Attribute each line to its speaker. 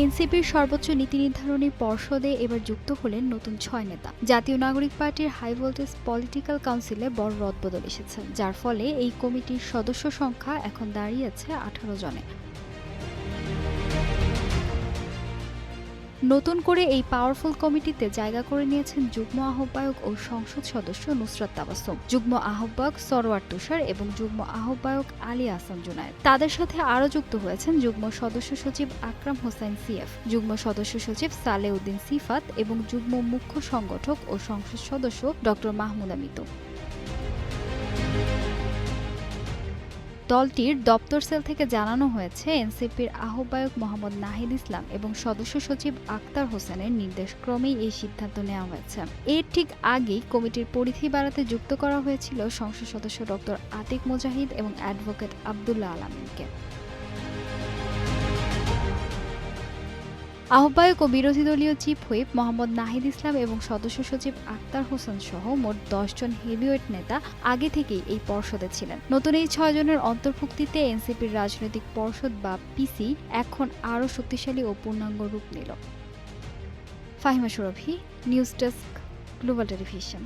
Speaker 1: এনসিপির সর্বোচ্চ নীতি নির্ধারণী পর্ষদে এবার যুক্ত হলেন নতুন ৬ নেতা। জাতীয় নাগরিক পার্টির হাই ভোল্টেজ পলিটিক্যাল কাউন্সিলে বড় রদবদল এসেছে, যার ফলে এই কমিটির সদস্য সংখ্যা এখন দাঁড়িয়েছে ১৮ জনে। নতুন করে এই পাওয়ারফুল কমিটিতে জায়গা করে নিয়েছেন যুগ্ম আহ্বায়ক ও সংসদ সদস্য নুসরাত তাবাসসুম, যুগ্ম আহ্বায়ক সরওয়ার তুষার এবং যুগ্ম আহ্বায়ক আলী আহসান জুনায়েদ। তাদের সাথে আরও যুক্ত হয়েছেন যুগ্ম সদস্য সচিব আকরাম হোসাইন সিএফ, যুগ্ম সদস্য সচিব সালেহ উদ্দিন সিফাত এবং যুগ্ম মুখ্য সংগঠক ও সংসদ সদস্য ড মাহমুদা মিতু। দলটির দপ্তর সেল থেকে জানানো হয়েছে, এনসিপির আহ্বায়ক মোহাম্মদ নাহিদ ইসলাম এবং সদস্য সচিব আক্তার হোসেনের নির্দেশক্রমেই এই সিদ্ধান্ত নেওয়া হয়েছে। এর ঠিক আগেই কমিটির পরিধি বাড়াতে যুক্ত করা হয়েছিল সংসদ সদস্য ড আতিক মুজাহিদ এবং অ্যাডভোকেট আব্দুল্লাহ আল আমিনকে। আহ্বায়ক ও বিরোধী দলীয় চিফ হুইপ মোহাম্মদ নাহিদ ইসলাম এবং সদস্য সচিব আক্তার হোসেন সহ মোট ১০ জন হেভিওয়েট নেতা আগে থেকেই এই পর্ষদে ছিলেন। নতুন এই ৬ জনের অন্তর্ভুক্তিতে এনসিপির রাজনৈতিক পর্ষদ বা পিসি এখন আরও শক্তিশালী ও পূর্ণাঙ্গ রূপ নিল। ফাহিমা সুরভি, নিউজ ডেস্ক, গ্লোবাল টেলিভিশন।